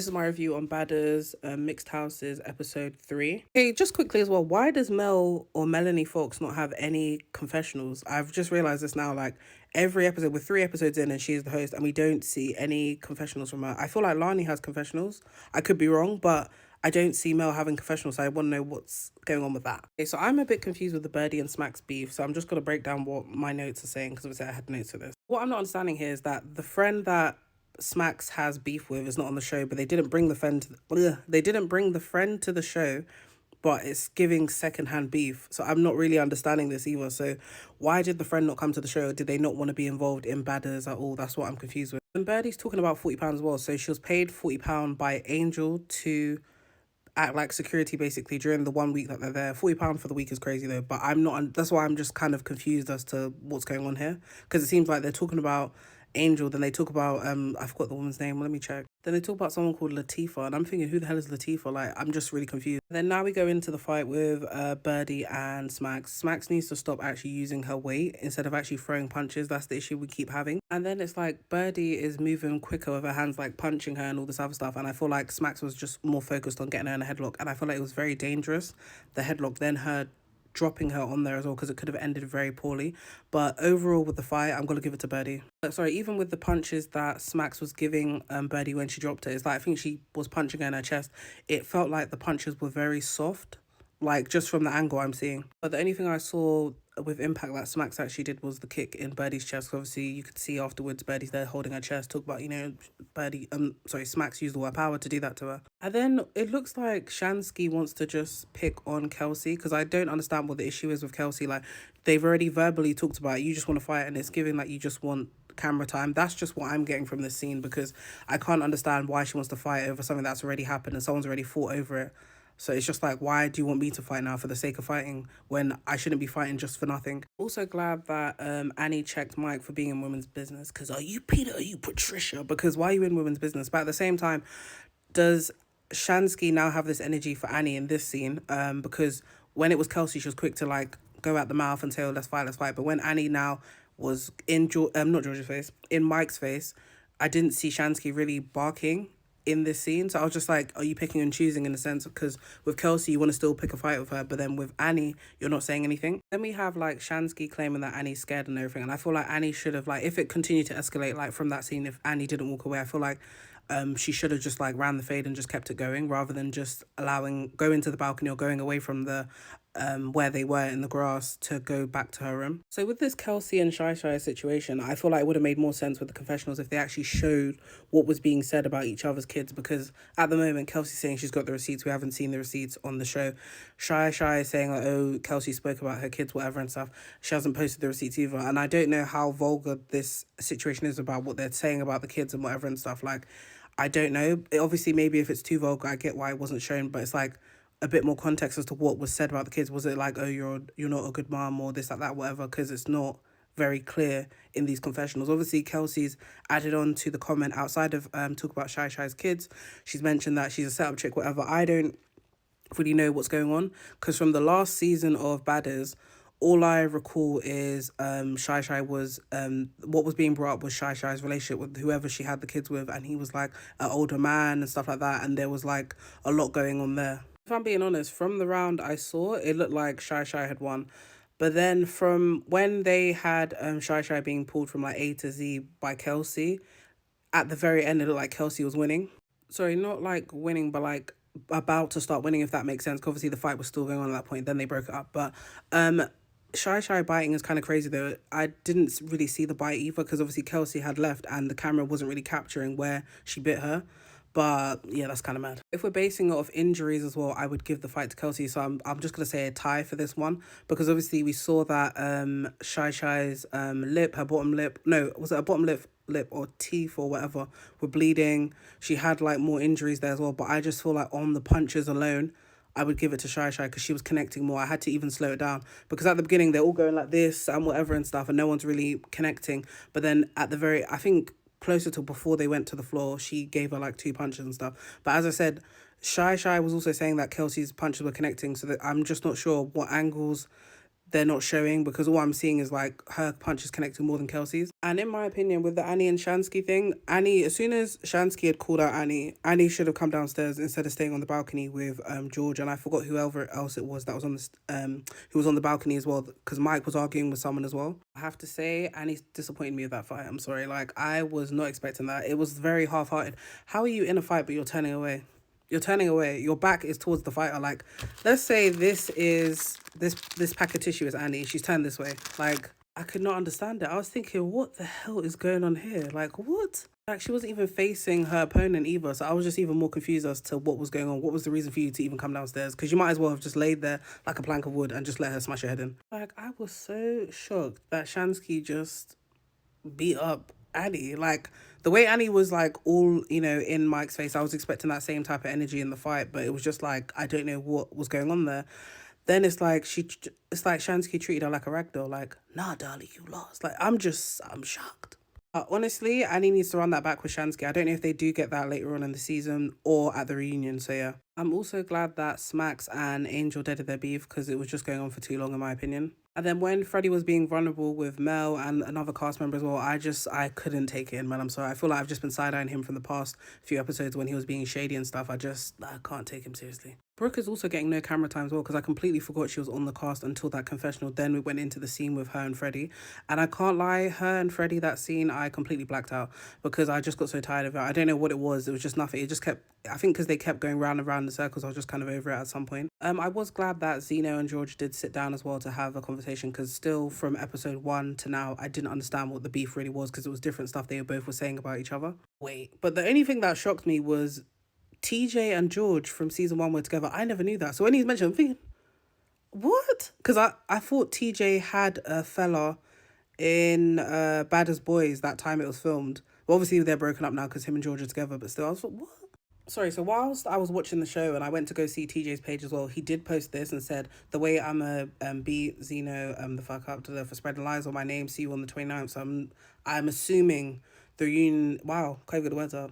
This is my review on Badderz Mixed Houses episode 3. Hey, just quickly as well, why does Mel or Melanie Fox not have any confessionals? I've just realised this now, like every episode, we're 3 episodes in and she's the host and we don't see any confessionals from her. I feel like Lani has confessionals. I could be wrong, but I don't see Mel having confessionals, so I want to know what's going on with that. Okay, so I'm a bit confused with the Birdie and Smacks beef, so I'm just going to break down what my notes are saying, because obviously I had notes for this. What I'm not understanding here is that the friend that Smacks has beef with is not on the show, but they didn't bring the friend to the show, but it's giving secondhand beef. So I'm not really understanding this either. So why did the friend not come to the show? Did they not want to be involved in Badderz at all? That's what I'm confused with. And Birdie's talking about £40 as well. So she was paid £40 by Angel to act like security basically during the 1 week that they're there. £40 for the week is crazy though, but I'm not, that's why I'm just kind of confused as to what's going on here, because it seems like they're talking about Angel, then they talk about I forgot the woman's name, let me check. Then they talk about someone called Latifah, and I'm thinking, who the hell is Latifah? Like, I'm just really confused. Then now we go into the fight with Birdie and Smacks. Smacks needs to stop actually using her weight instead of actually throwing punches. That's the issue we keep having. And then it's like Birdie is moving quicker with her hands, like punching her and all this other stuff. And I feel like Smacks was just more focused on getting her in a headlock. And I feel like it was very dangerous, the headlock, then her dropping her on there as well, because it could have ended very poorly. But overall with the fight, I'm gonna give it to Birdie. Sorry, even with the punches that Smacks was giving Birdie when she dropped it, it's like I think she was punching her in her chest. It felt like the punches were very soft, like just from the angle I'm seeing. But the only thing I saw with impact that Smacks actually did was the kick in Birdie's chest. Obviously you could see afterwards Birdie's there holding her chest, talk about, Smacks used the word power to do that to her. And then it looks like Shansky wants to just pick on Kelsey, because I don't understand what the issue is with Kelsey. Like, they've already verbally talked about it. You just want to fight, and it's giving like you just want camera time. That's just what I'm getting from this scene, because I can't understand why she wants to fight over something that's already happened and someone's already fought over it. So it's just like, why do you want me to fight now for the sake of fighting when I shouldn't be fighting just for nothing? Also glad that Annie checked Mike for being in women's business, because are you Peter, are you Patricia? Because why are you in women's business? But at the same time, does Shansky now have this energy for Annie in this scene? Because when it was Kelsey, she was quick to like go at the mouth and say, oh, let's fight, let's fight. But when Annie now was in not George's face, in Mike's face, I didn't see Shansky really barking in this scene. So I was just like, are you picking and choosing in a sense? Because with Kelsey, you want to still pick a fight with her, but then with Annie, you're not saying anything. Then we have like Shansky claiming that Annie's scared and everything. And I feel like Annie should have, like, if it continued to escalate, like from that scene, if Annie didn't walk away, I feel like she should have just like ran the fade and just kept it going, rather than just going to the balcony or going away from the where they were in the grass to go back to her room. So with this Kelsey and Shy Shy situation, I feel like it would have made more sense with the confessionals if they actually showed what was being said about each other's kids, because at the moment Kelsey's saying she's got the receipts. We haven't seen the receipts on the show. Shy Shy is saying like, oh, Kelsey spoke about her kids, whatever and stuff. She hasn't posted the receipts either. And I don't know how vulgar this situation is about what they're saying about the kids and whatever and stuff. Like, I don't know. Obviously, maybe if it's too vulgar, I get why it wasn't shown, but it's like a bit more context as to what was said about the kids. Was it like, oh, you're not a good mom, or this, like that, whatever? Because it's not very clear in these confessionals. Obviously, Kelsey's added on to the comment outside of talk about Shy Shy's kids. She's mentioned that she's a setup chick, whatever. I don't really know what's going on, because from the last season of Badderz, all I recall is Shy Shy was what was being brought up was Shy Shy's relationship with whoever she had the kids with, and he was like an older man and stuff like that, and there was like a lot going on there. If I'm being honest, from the round I saw, it looked like Shy Shy had won. But then from when they had Shy Shy being pulled from like A to Z by Kelsey, at the very end it looked like Kelsey was winning. Sorry, not like winning, but like about to start winning, if that makes sense. Obviously the fight was still going on at that point, then they broke it up. But Shy Shy biting is kind of crazy though. I didn't really see the bite either, because obviously Kelsey had left and the camera wasn't really capturing where she bit her. But yeah, that's kind of mad. If we're basing it off injuries as well, I would give the fight to Kelsey. So I'm just going to say a tie for this one, because obviously we saw that Shy Shy's lip, her bottom lip, no, was it a bottom lip or teeth or whatever, were bleeding. She had like more injuries there as well. But I just feel like on the punches alone, I would give it to Shy Shy, because she was connecting more. I had to even slow it down, because at the beginning they're all going like this and whatever and stuff, and no one's really connecting. But then at the very, I think closer to before they went to the floor, she gave her like 2 punches and stuff. But as I said, Shy Shy was also saying that Kelsey's punches were connecting, so that I'm just not sure what angles they're not showing, because all I'm seeing is like her punches connecting more than Kelsey's. And in my opinion, with the Annie and Shansky thing, Annie, as soon as Shansky had called out Annie, Annie should have come downstairs instead of staying on the balcony with George, and I forgot whoever else it was that was on this who was on the balcony as well, because Mike was arguing with someone as well. I have to say, Annie disappointed me with that fight. I'm sorry, like I was not expecting that. It was very half-hearted. How are you in a fight but you're turning away? You're turning away. Your back is towards the fighter. Like, let's say this pack of tissue is Annie. She's turned this way. Like, I could not understand it. I was thinking, what the hell is going on here? Like, what? Like, she wasn't even facing her opponent either. So I was just even more confused as to what was going on. What was the reason for you to even come downstairs? Because you might as well have just laid there like a plank of wood and just let her smash her head in. Like, I was so shocked that Shansky just beat up Annie. Like, the way Annie was like all, in Mike's face, I was expecting that same type of energy in the fight, but it was just like, I don't know what was going on there. Then it's like Shansky treated her like a ragdoll, like, nah, darling, you lost. Like, I'm shocked. Honestly, Annie needs to run that back with Shansky. I don't know if they do get that later on in the season or at the reunion, so yeah. I'm also glad that Smacks and Angel deaded their beef, because it was just going on for too long, in my opinion. And then when Freddie was being vulnerable with Mel and another cast member as well, I couldn't take it in, man. I'm sorry. I feel like I've just been side-eyeing him from the past few episodes when he was being shady and stuff. I can't take him seriously. Brooke is also getting no camera time as well, because I completely forgot she was on the cast until that confessional. Then we went into the scene with her and Freddie. And I can't lie, her and Freddie, that scene, I completely blacked out because I just got so tired of it. I don't know what it was. It was just nothing. It just kept, I think because they kept going round and round in circles, I was just kind of over it at some point. I was glad that Zeno and George did sit down as well to have a conversation, because still from episode 1 to now, I didn't understand what the beef really was, because it was different stuff they both were saying about each other. But the only thing that shocked me was TJ and George from season 1 were together. I never knew that. So when he's mentioned, I'm thinking, what? Because I thought TJ had a fella in Badderz Boys that time it was filmed. Well, obviously they're broken up now because him and George are together, but still, I was like, what? Sorry, so whilst I was watching the show and I went to go see TJ's page as well, he did post this and said, the way I'm a beat Zeno the fuck up to for spreading lies on my name, see you on the 29th. So I'm assuming the reunion, wow, can't get the words up.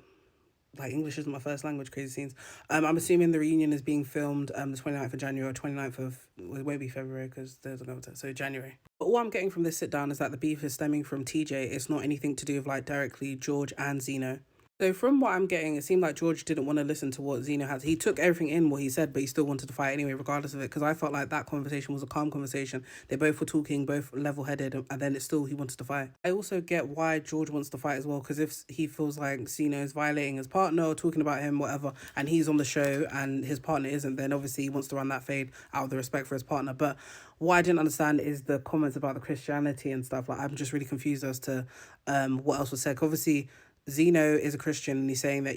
Like, English isn't my first language, crazy scenes. I'm assuming the reunion is being filmed the 29th of January or 29th of, well, it won't be February because there's no time, so January. But all I'm getting from this sit down is that the beef is stemming from TJ. It's not anything to do with like directly George and Zeno. So from what I'm getting, it seemed like George didn't want to listen to what Zeno had. He took everything in what he said, but he still wanted to fight anyway, regardless of it, because I felt like that conversation was a calm conversation. They both were talking, both level-headed, and then he wanted to fight. I also get why George wants to fight as well, because if he feels like Zeno is violating his partner or talking about him, whatever, and he's on the show and his partner isn't, then obviously he wants to run that fade out of the respect for his partner. But what I didn't understand is the comments about the Christianity and stuff. Like, I'm just really confused as to what else was said. Obviously, Zeno is a Christian and he's saying that,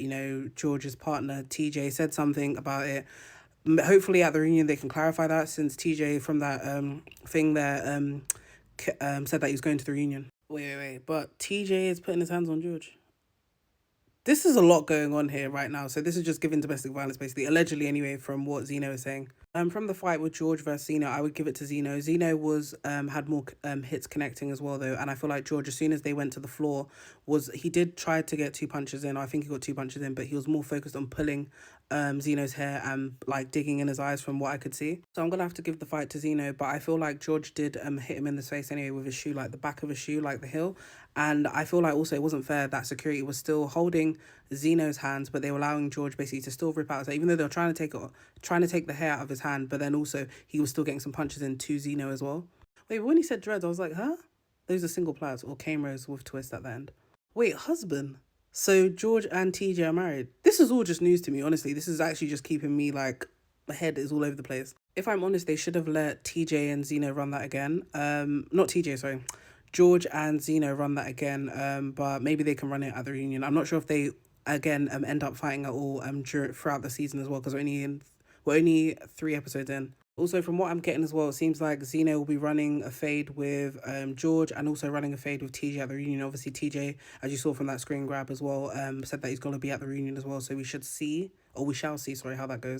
George's partner, TJ, said something about it. Hopefully at the reunion they can clarify that, since TJ from that thing there said that he was going to the reunion. Wait. But TJ is putting his hands on George. This is a lot going on here right now. So this is just giving domestic violence, basically. Allegedly, anyway, from what Zeno is saying. From the fight with George versus Zeno, I would give it to Zeno. Zeno was had more hits connecting as well, though. And I feel like George, as soon as they went to the floor, he did try to get 2 punches in. I think he got 2 punches in, but he was more focused on pulling Zeno's hair and like digging in his eyes from what I could see. So I'm going to have to give the fight to Zeno, but I feel like George did hit him in the face anyway with his shoe, like the back of his shoe, like the heel. And I feel like also it wasn't fair that security was still holding Zeno's hands, but they were allowing George basically to still rip out his hair, even though they were trying to take the hair out of his hand, but then also he was still getting some punches in to Zeno as well. Wait, when he said dreads, I was like, huh? Those are single plaits or cameras with twist at the end. Wait, husband? So George and TJ are married. This is all just news to me, honestly. This is actually just keeping me like, my head is all over the place. If I'm honest, they should have let TJ and Zeno run that again. Not TJ, sorry. George and Zeno run that again, but maybe they can run it at the reunion. I'm not sure if they, again, end up fighting at all throughout the season as well, because we're only 3 episodes in. Also, from what I'm getting as well, it seems like Zeno will be running a fade with George and also running a fade with TJ at the reunion. Obviously, TJ, as you saw from that screen grab as well, said that he's going to be at the reunion as well. So we shall see, sorry, how that goes.